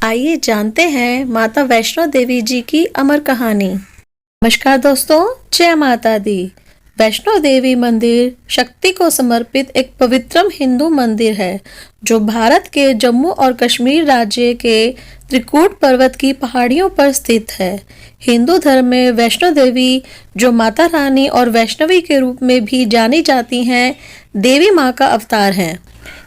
आइए जानते हैं माता वैष्णो देवी जी की अमर कहानी। नमस्कार दोस्तों, जय माता दी। वैष्णो देवी मंदिर शक्ति को समर्पित एक पवित्रम हिंदू मंदिर है जो भारत के जम्मू और कश्मीर राज्य के त्रिकूट पर्वत की पहाड़ियों पर स्थित है। हिंदू धर्म में वैष्णो देवी, जो माता रानी और वैष्णवी के रूप में भी जानी जाती हैं, देवी माँ का अवतार हैं।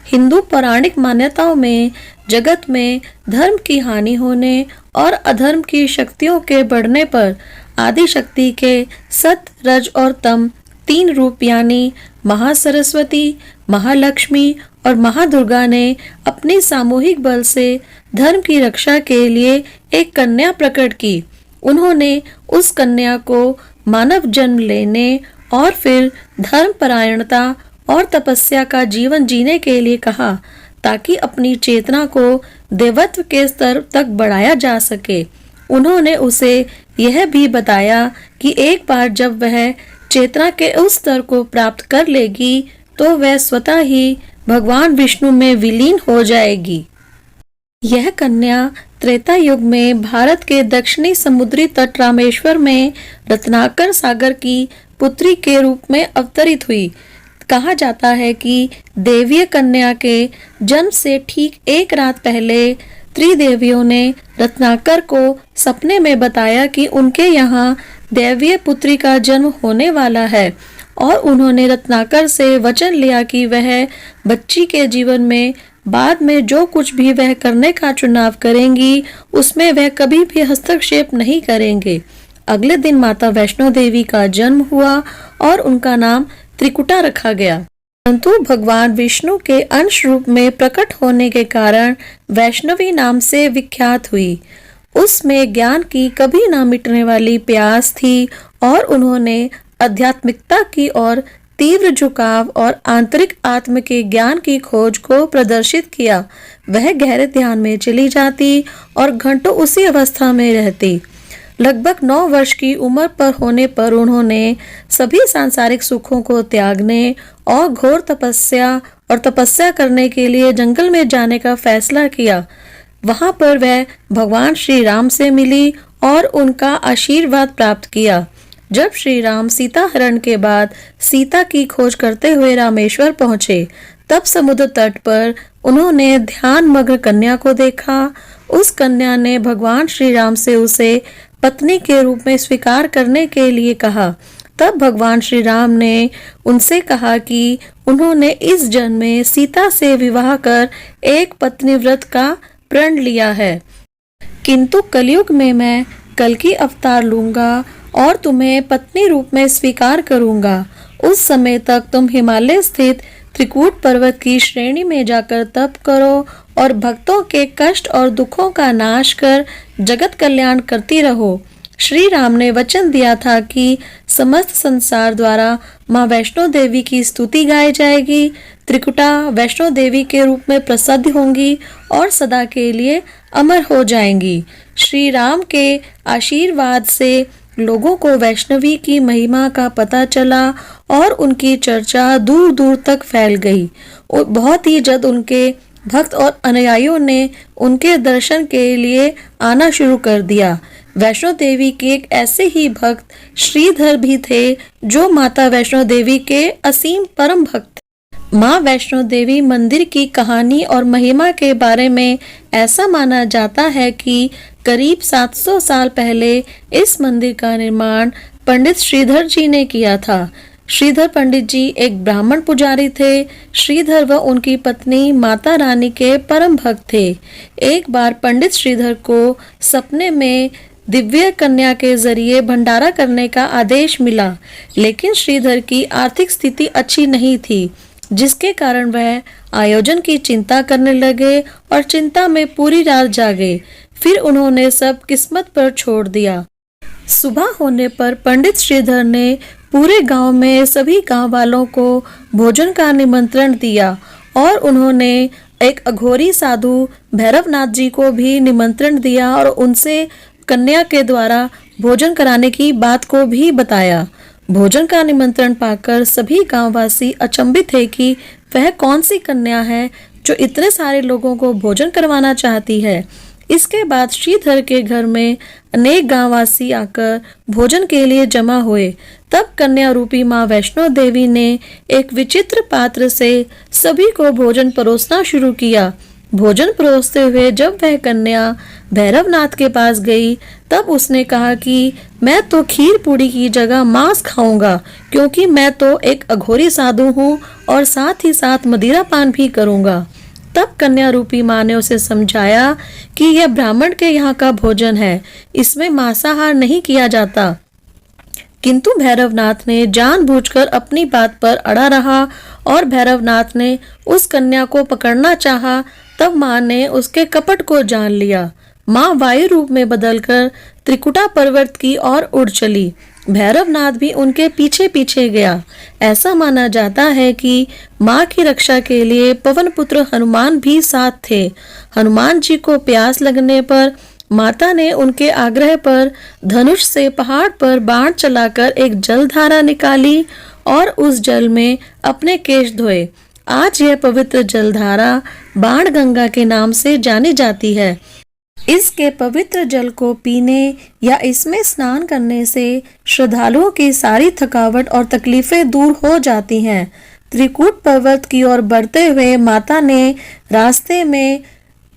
हिंदू पौराणिक मान्यताओं में जगत में धर्म की हानि होने और अधर्म की शक्तियों के बढ़ने पर आदि शक्ति के सत, रज और तम तीन रूप यानी महासरस्वती, महालक्ष्मी और महादुर्गा ने अपनी सामूहिक बल से धर्म की रक्षा के लिए एक कन्या प्रकट की। उन्होंने उस कन्या को मानव जन्म लेने और फिर धर्म परायणता और तपस्या का जीवन जीने के लिए कहा, ताकि अपनी चेतना को देवत्व के स्तर तक बढ़ाया जा सके। उन्होंने उसे यह भी बताया कि एक बार जब वह चेतना के उस स्तर को प्राप्त कर लेगी तो वह स्वतः ही भगवान विष्णु में विलीन हो जाएगी। यह कन्या त्रेता युग में भारत के दक्षिणी समुद्री तट रामेश्वर में रत्नाकर सागर की पुत्री के रूप में अवतरित हुई। कहा जाता है कि देवीय कन्या के जन्म से ठीक एक रात पहले त्रिदेवियों ने रत्नाकर को सपने में बताया कि उनके यहाँ दैवीय पुत्री का जन्म होने वाला है और उन्होंने रत्नाकर से वचन लिया कि वह बच्ची के जीवन में बाद में जो कुछ भी वह करने का चुनाव करेंगी उसमें वह कभी भी हस्तक्षेप नहीं करेंगे। अगले दिन माता वैष्णो देवी का जन्म हुआ और उनका नाम त्रिकुटा रखा गया। परंतु भगवान विष्णु के अंश रूप में प्रकट होने के कारण वैष्णवी नाम से विख्यात हुई। उसमें ज्ञान की कभी ना मिटने वाली प्यास थी और उन्होंने आध्यात्मिकता की ओर तीव्र झुकाव और आंतरिक आत्म के ज्ञान की खोज को प्रदर्शित किया। वह गहरे ध्यान में चली जाती और घंटों उसी अवस्था में रहती। लगभग 9 वर्ष की उम्र पर होने पर उन्होंने सभी सांसारिक सुखों को त्यागने और घोर तपस्या करने के लिए जंगल में जाने का फैसला किया। वहां पर वह भगवान श्री राम से मिली और उनका आशीर्वाद प्राप्त किया। जब श्री राम सीता हरण के बाद सीता की खोज करते हुए रामेश्वर पहुंचे, तब समुद्र तट पर उन्होंने ध्यान मग्न कन्या को देखा। उस कन्या ने भगवान श्री राम से उसे पत्नी के रूप में स्वीकार करने के लिए कहा। तब भगवान श्री राम ने उनसे कहा कि उन्होंने इस जन्म में सीता से विवाह कर एक पत्नी व्रत का प्रण लिया है, किंतु कलयुग में मैं कल्कि अवतार लूंगा और तुम्हें पत्नी रूप में स्वीकार करूंगा। उस समय तक तुम हिमालय स्थित त्रिकूट पर्वत की श्रेणी में जाकर तप करो और भक्तों के कष्ट और दुखों का नाश कर जगत कल्याण करती रहो। श्री राम ने वचन दिया था कि समस्त संसार द्वारा माँ वैष्णो देवी की स्तुति गाई जाएगी। त्रिकुटा वैष्णो देवी के रूप में प्रसिद्ध होंगी और सदा के लिए अमर हो जाएंगी। श्री राम के आशीर्वाद से लोगों को वैष्णवी की महिमा का पता चला और उनकी चर्चा दूर दूर तक फैल गई। बहुत ही जल्द उनके भक्त और अनुयायियों ने उनके दर्शन के लिए आना शुरू कर दिया। वैष्णो देवी के एक ऐसे ही भक्त श्रीधर भी थे जो माता वैष्णो देवी के असीम परम भक्त। माँ वैष्णो देवी मंदिर की कहानी और महिमा के बारे में ऐसा माना जाता है कि करीब 700 साल पहले इस मंदिर का निर्माण पंडित श्रीधर जी ने किया था। श्रीधर पंडित जी एक ब्राह्मण पुजारी थे। श्रीधर व उनकी पत्नी माता रानी के परम भक्त थे। एक बार पंडित श्रीधर को सपने में दिव्य कन्या के जरिए भंडारा करने का आदेश मिला, लेकिन श्रीधर की आर्थिक स्थिति अच्छी नहीं थी, जिसके कारण वह आयोजन की चिंता करने लगे और चिंता में पूरी रात जागे। फिर उन्होंने सब किस्मत पर छोड़ दिया। सुबह होने पर पंडित श्रीधर ने पूरे गांव में सभी गांव वालों को भोजन का निमंत्रण दिया और उन्होंने एक अघोरी साधु भैरवनाथ जी को भी निमंत्रण दिया और उनसे कन्या के द्वारा भोजन कराने की बात को भी बताया। भोजन का निमंत्रण पाकर सभी गांववासी अचंभित थे कि वह कौन सी कन्या है जो इतने सारे लोगों को भोजन करवाना चाहती है। इसके बाद श्रीधर के घर में अनेक गांववासी आकर भोजन के लिए जमा हुए। तब कन्या रूपी माँ वैष्णो देवी ने एक विचित्र पात्र से सभी को भोजन परोसना शुरू किया। भोजन परोसते हुए जब वह कन्या भैरवनाथ के पास गई तब उसने कहा कि मैं तो खीर पूड़ी की जगह मांस खाऊंगा, क्योंकि मैं तो एक अघोरी साधु हूँ और साथ ही साथ मदिरा पान भी करूंगा। तब कन्या रूपी माँ ने उसे समझाया कि यह ब्राह्मण के यहाँ का भोजन है, इसमें मांसाहार नहीं किया जाता। किंतु भैरवनाथ ने जानबूझकर अपनी बात पर अड़ा रहा और भैरवनाथ ने उस कन्या को पकड़ना चाहा। तब माँ ने उसके कपट को जान लिया। माँ वायु रूप में बदलकर त्रिकुटा पर्वत की ओर उड़ चली। भैरवनाथ भी उनके पीछे पीछे गया। ऐसा माना जाता है कि माँ की रक्षा के लिए पवन पुत्र हनुमान भी साथ थे। हनुमान जी को प्यास लगने पर माता ने उनके आग्रह पर धनुष से पहाड़ पर बाण चलाकर एक जलधारा निकाली और उस जल में अपने केश धोए। आज यह पवित्र जलधारा बाण गंगा के नाम से जानी जाती है। इसके पवित्र जल को पीने या इसमें स्नान करने से श्रद्धालुओं की सारी थकावट और तकलीफें दूर हो जाती हैं। त्रिकूट पर्वत की ओर बढ़ते हुए माता ने रास्ते में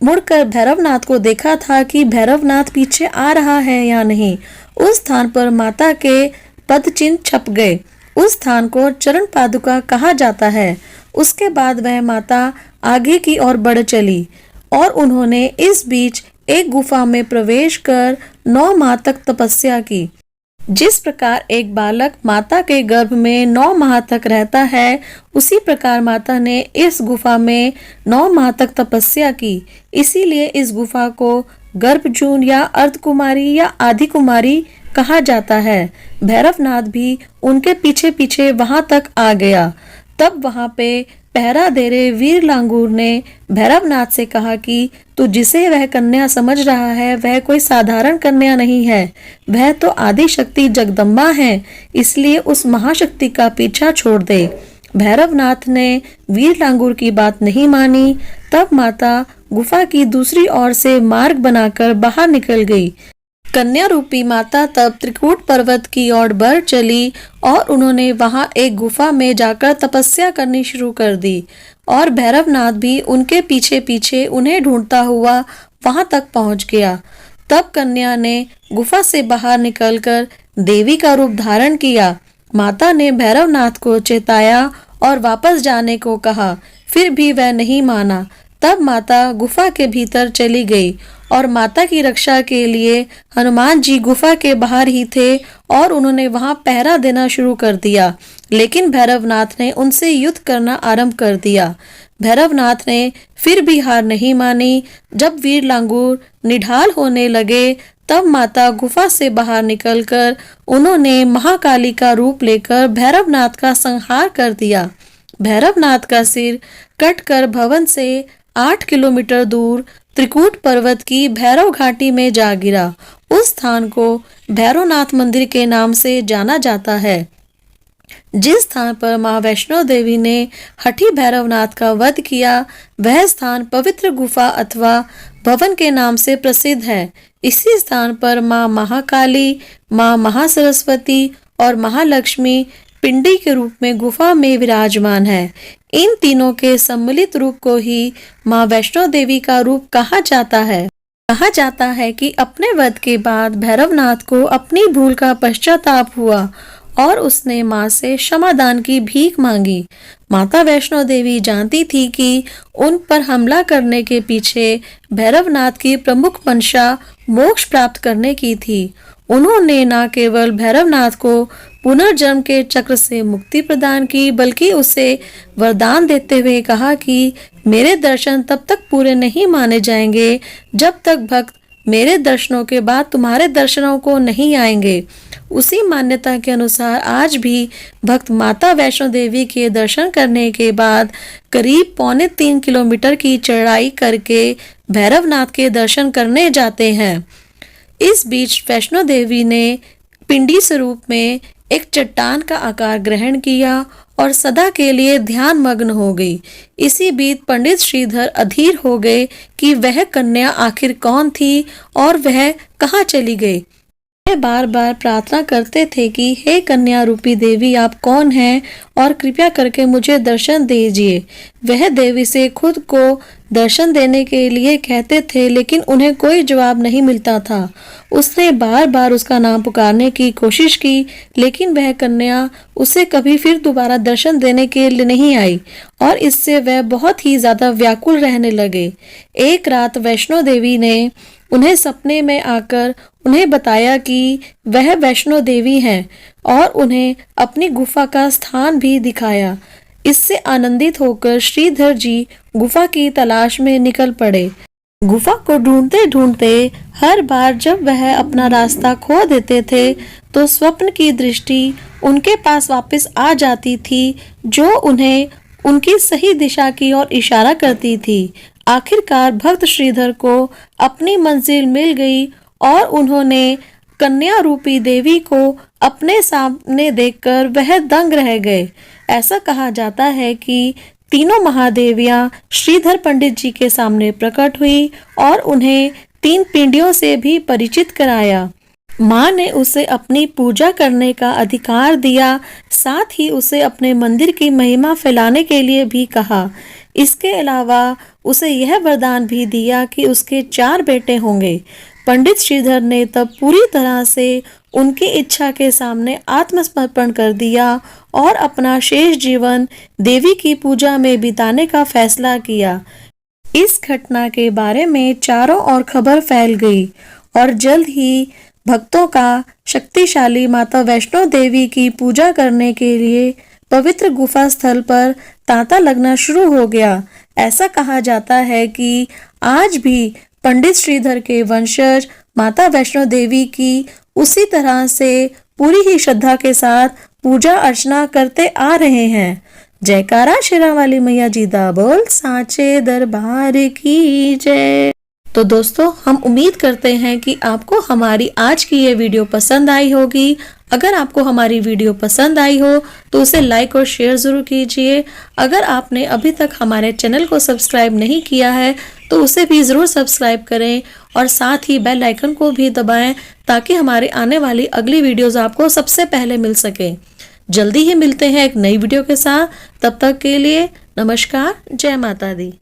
मुड़कर भैरवनाथ को देखा था कि भैरवनाथ पीछे आ रहा है या नहीं। उस स्थान पर माता के पद चिन्ह छप गए। उस स्थान को चरण पादुका कहा जाता है। उसके बाद वह माता आगे की ओर बढ़ चली और उन्होंने इस बीच एक गुफा में प्रवेश कर 9 माह तक तपस्या की। जिस प्रकार एक बालक माता के गर्भ में 9 माह तक रहता है, उसी प्रकार माता ने इस गुफा में 9 माह तक तपस्या की। इसीलिए इस गुफा को गर्भजून या अर्धकुमारी या आदि कुमारी कहा जाता है। भैरवनाथ भी उनके पीछे पीछे वहां तक आ गया। तब वहां पे पहरा दे रहे वीर लांगूर ने भैरवनाथ से कहा कि तू जिसे वह कन्या समझ रहा है वह कोई साधारण कन्या नहीं है, वह तो आदि शक्ति जगदम्बा है, इसलिए उस महाशक्ति का पीछा छोड़ दे। भैरवनाथ ने वीर लांगूर की बात नहीं मानी। तब माता गुफा की दूसरी ओर से मार्ग बनाकर बाहर निकल गई। कन्या रूपी माता तब त्रिकूट पर्वत की ओर बढ़ चली और उन्होंने वहां एक गुफा में जाकर तपस्या करनी शुरू कर दी और भैरवनाथ भी उनके पीछे पीछे उन्हें ढूंढता हुआ वहां तक पहुंच गया। तब कन्या ने गुफा से बाहर निकलकर देवी का रूप धारण किया। माता ने भैरवनाथ को चेताया और वापस जाने को कहा, फिर भी वह नहीं माना। तब माता गुफा के भीतर चली गई और माता की रक्षा के लिए हनुमान जी गुफा के बाहर ही थे और उन्होंने वहां पहरा देना शुरू कर दिया। लेकिन भैरवनाथ ने उनसे युद्ध करना आरंभ कर दिया। भैरवनाथ ने फिर भी हार नहीं मानी। जब वीर लांगूर निढाल होने लगे तब माता गुफा से बाहर निकलकर उन्होंने महाकाली का रूप लेकर भैरवनाथ का संहार कर दिया। भैरवनाथ का सिर कटकर भवन से 8 किलोमीटर दूर त्रिकूट पर्वत की भैरव घाटी में जा गिरा। उस स्थान को भैरवनाथ मंदिर के नाम से जाना जाता है। जिस स्थान पर माँ वैष्णो देवी ने हठी भैरवनाथ का वध किया, वह स्थान पवित्र गुफा अथवा भवन के नाम से प्रसिद्ध है। इसी स्थान पर माँ महाकाली, माँ महासरस्वती और महालक्ष्मी पिंडी के रूप में गुफा में विराजमान है। इन तीनों के सम्मिलित रूप को ही माँ वैष्णो देवी का रूप कहा जाता है। कहा जाता है कि अपने वध के बाद भैरवनाथ को अपनी भूल का पश्चाताप हुआ और उसने माँ से क्षमादान की भीख मांगी। माता वैष्णो देवी जानती थी कि उन पर हमला करने के पीछे भैरवनाथ की प्रमुख मंशा मोक्ष प्राप्त करने की थी। उन्होंने न केवल भैरवनाथ को पुनर्जन्म के चक्र से मुक्ति प्रदान की, बल्कि उसे वरदान देते हुए कहा कि मेरे दर्शन तब तक पूरे नहीं माने जाएंगे जब तक भक्त मेरे दर्शनों के बाद तुम्हारे दर्शनों को नहीं आएंगे। उसी मान्यता के अनुसार आज भी भक्त माता वैष्णो देवी के दर्शन करने के बाद करीब 2.25 किलोमीटर की चढ़ाई करके भैरवनाथ के दर्शन करने जाते हैं। इस बीच वैष्णो देवी ने पिंडी स्वरूप में एक चट्टान का आकार ग्रहण किया और सदा के लिए ध्यान मग्न हो गई। इसी बीच पंडित श्रीधर अधीर हो गए कि वह कन्या आखिर कौन थी और वह कहाँ चली गई। वे बार बार प्रार्थना करते थे कि हे कन्या रूपी देवी, आप कौन हैं और कृपया करके मुझे दर्शन दीजिए। वह देवी से खुद को दर्शन देने के लिए कहते थे, लेकिन उन्हें कोई जवाब नहीं मिलता था। उसने बार बार उसका नाम पुकारने की कोशिश की, लेकिन वह कन्या उसे कभी फिर दोबारा दर्शन देने के लिए नहीं आई और इससे वह बहुत ही ज्यादा व्याकुल रहने लगे। एक रात वैष्णो देवी ने उन्हें सपने में आकर उन्हें बताया कि वह वैष्णो देवी हैं और उन्हें अपनी गुफा का स्थान भी दिखाया। इससे आनंदित होकर श्रीधर जी गुफा की तलाश में निकल पड़े। गुफा को ढूंढते ढूंढते हर बार जब वह अपना रास्ता खो देते थे तो स्वप्न की दृष्टि उनके पास वापस आ जाती थी, जो उन्हें उनकी सही दिशा की ओर इशारा करती थी। आखिरकार भक्त श्रीधर को अपनी मंजिल मिल गई और उन्होंने कन्या रूपी देवी को अपने सामने देखकर वह दंग रह गए। ऐसा कहा जाता है कि तीनों महादेवियां श्रीधर पंडित जी के सामने प्रकट हुई और उन्हें 3 पिंडियों से भी परिचित कराया। माँ ने उसे अपनी पूजा करने का अधिकार दिया, साथ ही उसे अपने मंदिर की महिमा फैलाने के लिए भी कहा। इसके अलावा उसे यह वरदान भी दिया कि उसके 4 बेटे होंगे। पंडित श्रीधर ने तब पूरी तरह से उनकी इच्छा के सामने आत्मसमर्पण कर दिया और अपना शेष जीवन देवी की पूजा में बिताने का फैसला किया। इस घटना के बारे में चारों ओर खबर फैल गई और जल्द ही भक्तों का शक्तिशाली माता वैष्णो देवी की पूजा करने के लिए पवित्र गुफा स्थल पर तांता लगना शुरू हो गया। ऐसा कहा जाता है कि आज भी पंडित श्रीधर के वंशज माता वैष्णो देवी की उसी तरह से पूरी ही श्रद्धा के साथ पूजा अर्चना करते आ रहे हैं। जयकारा शेरा वाली मैया जी दा बोल, साचे दरबार की जय। तो दोस्तों, हम उम्मीद करते हैं कि आपको हमारी आज की ये वीडियो पसंद आई होगी। अगर आपको हमारी वीडियो पसंद आई हो तो उसे लाइक और शेयर ज़रूर कीजिए। अगर आपने अभी तक हमारे चैनल को सब्सक्राइब नहीं किया है तो उसे भी ज़रूर सब्सक्राइब करें और साथ ही बेल आइकन को भी दबाएं ताकि हमारी आने वाली अगली वीडियोस आपको सबसे पहले मिल सके। जल्दी ही मिलते हैं एक नई वीडियो के साथ। तब तक के लिए नमस्कार, जय माता दी।